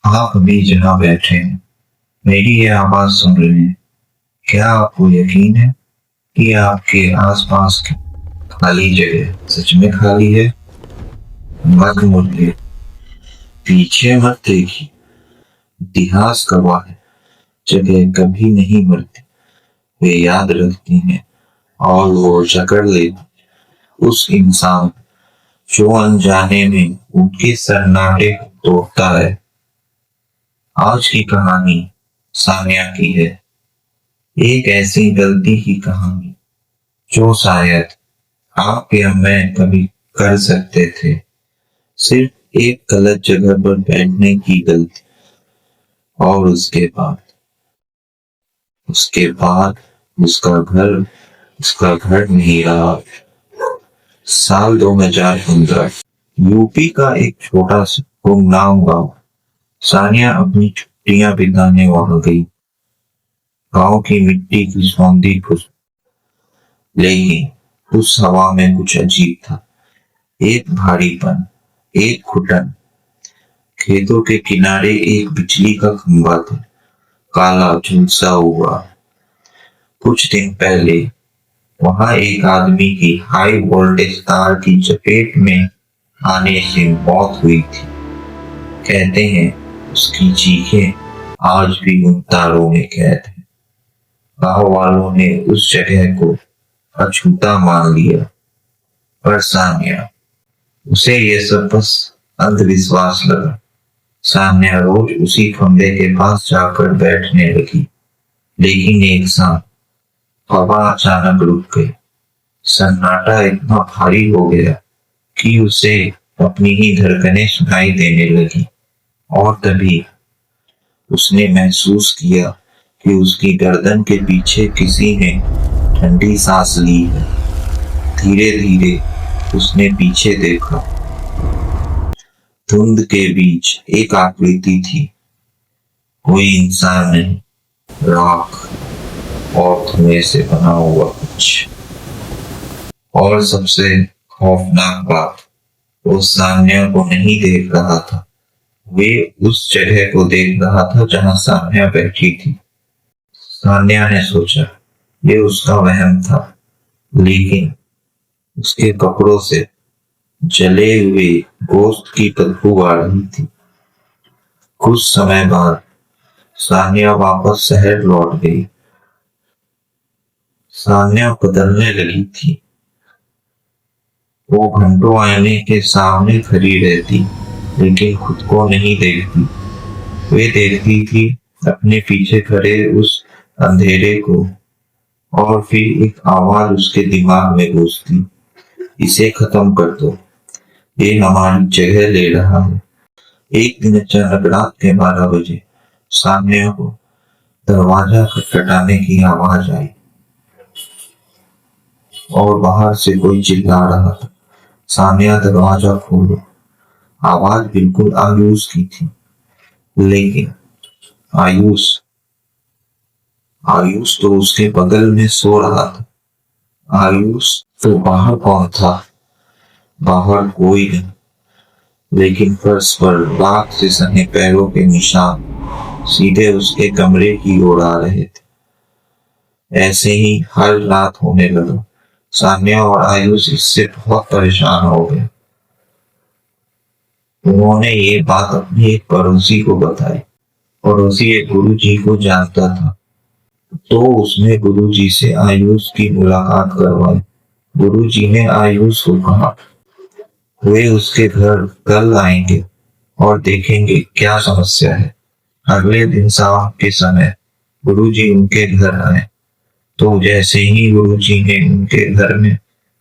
आप अभी जहाँ बैठे हैं, मेरी ये आवाज सुन रहे हैं। क्या आपको यकीन है कि आपके आसपास की खाली जगह सच में खाली है? मत मुड़िए, पीछे मत देखिए। इतिहास गवाह है, जगह कभी नहीं मरती। वे याद रखती हैं और वो जकड़ लेती उस इंसान जो अनजाने में उनके सन्नाटे को तोड़ता है। आज की कहानी सानिया की है। एक ऐसी गलती की कहानी जो शायद आप या मैं कभी कर सकते थे। सिर्फ एक गलत जगह पर बैठने की गलती। और उसके बाद उसका घर नहीं रहा। साल 2015, यूपी का एक छोटा सा गुमनाम गांव। सानिया अपनी छुट्टियां बिताने वहां गई। गांव की मिट्टी की सौंधी खुशबू, लेकिन उस हवा में कुछ अजीब था। एक भारीपन, एक घुटन। खेतों के किनारे एक बिजली का खंभा था, काला झुलसा हुआ। कुछ दिन पहले वहां एक आदमी की हाई वोल्टेज तार की चपेट में आने से मौत हुई थी। कहते हैं उसकी चीखें आज भी उन तारों में कैद है। गांव वालों ने उस जगह को अछूता मान लिया, पर सानिया, उसे ये सब बस अंधविश्वास लगा। सान्या रोज उसी खंभे के पास जाकर बैठने लगी। लेकिन एक शाम हवा अचानक रुक गई। सन्नाटा इतना भारी हो गया कि उसे अपनी ही धड़कनें सुनाई देने लगी। और तभी उसने महसूस किया कि उसकी गर्दन के पीछे किसी ने ठंडी सांस ली है। धीरे धीरे उसने पीछे देखा। धुंध के बीच एक आकृति थी। कोई इंसान नहीं, राख और धुएं से बना हुआ कुछ। और सबसे खौफनाक बात, वो सान्या को नहीं देख रहा था। वे उस जगह को देख रहा था जहां सान्या बैठी थी। सान्या ने सोचा ये उसका वहम था, लेकिन उसके कपड़ों से जले हुए गोश्त की बदबू आ रही थी। कुछ समय बाद सान्या वापस शहर लौट गई। सान्या बदलने लगी थी। वो घंटों आईने के सामने खड़ी रहती, लेकिन खुद को नहीं देखती। वे देखती थी अपने पीछे खड़े उस अंधेरे को, और फिर एक आवाज उसके दिमाग में गूंजती, इसे खत्म कर दो, ये हमारी जगह ले रहा है। एक दिन अचानक रात के 12 बजे सान्या को दरवाजा खटखटाने की आवाज आई और बाहर से कोई चिल्ला रहा था, सान्या दरवाजा खोलो। आवाज बिल्कुल आयुष की थी, लेकिन आयुष आयुष तो उसके बगल में सो रहा था। आयुष तो बाहर कौन था? बाहर कोई नहीं, लेकिन फर्श पर राख से सने पैरों के निशान सीधे उसके कमरे की ओर आ रहे थे। ऐसे ही हर रात होने लगा। सान्या और आयुष इससे बहुत परेशान हो गए। उन्होंने ये बात अपने एक पड़ोसी को बताई। पड़ोसी एक गुरुजी को जानता था, तो उसने गुरुजी से आयुष की मुलाकात करवाई। गुरुजी ने आयुष को कहा वे उसके घर कल आएंगे और देखेंगे क्या समस्या है। अगले दिन शाम के समय गुरुजी उनके घर आए, तो जैसे ही गुरुजी ने उनके घर में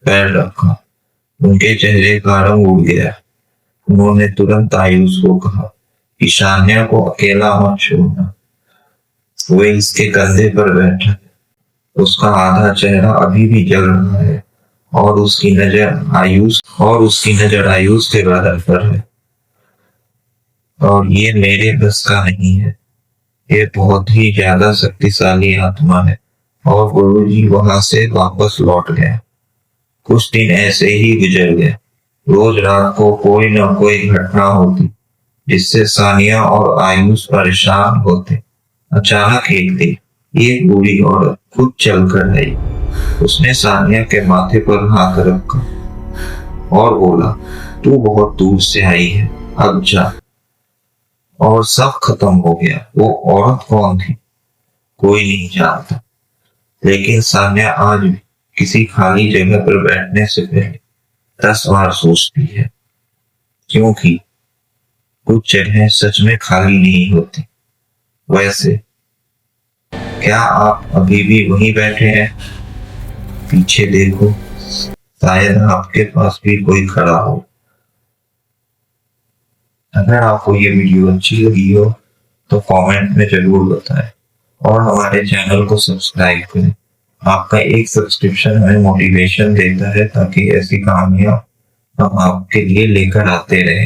पैर रखा, उनके चेहरे का रंग उड़ गया। उन्होंने तुरंत आयुष को कहा कि सान्या को अकेला मत छोड़ना। वे इसके कंधे पर बैठा, उसका आधा चेहरा अभी भी जल रहा है, और उसकी नजर आयुष के बदन पर है। और ये मेरे बस का नहीं है, ये बहुत ही ज्यादा शक्तिशाली आत्मा है। और गुरुजी वहां से वापस लौट गए। कुछ दिन ऐसे ही गुजर गए। रोज रात को कोई न कोई घटना होती। जिससे सानिया और आयुष परेशान होते। अचानक एक दिन एक बूढ़ी औरत खुद चलकर आई। उसने सानिया के माथे पर हाथ रखा और बोला, तू बहुत दूर से आई है, अब जा। और सब खत्म हो गया। वो औरत कौन थी कोई नहीं जानता, लेकिन सान्या आज भी किसी खाली जगह पर बैठने से पहले 10 बार सोचती है, क्योंकि कुछ जगह सच में खाली नहीं होती। वैसे क्या आप अभी भी वहीं बैठे हैं? पीछे देखो, शायद आपके पास भी कोई खड़ा हो। अगर आपको ये वीडियो अच्छी लगी हो तो कमेंट में जरूर बताएं और हमारे चैनल को सब्सक्राइब करें। आपका एक सब्सक्रिप्शन हमें मोटिवेशन देता है ताकि ऐसी कहानियां हम आपके लिए लेकर आते रहें।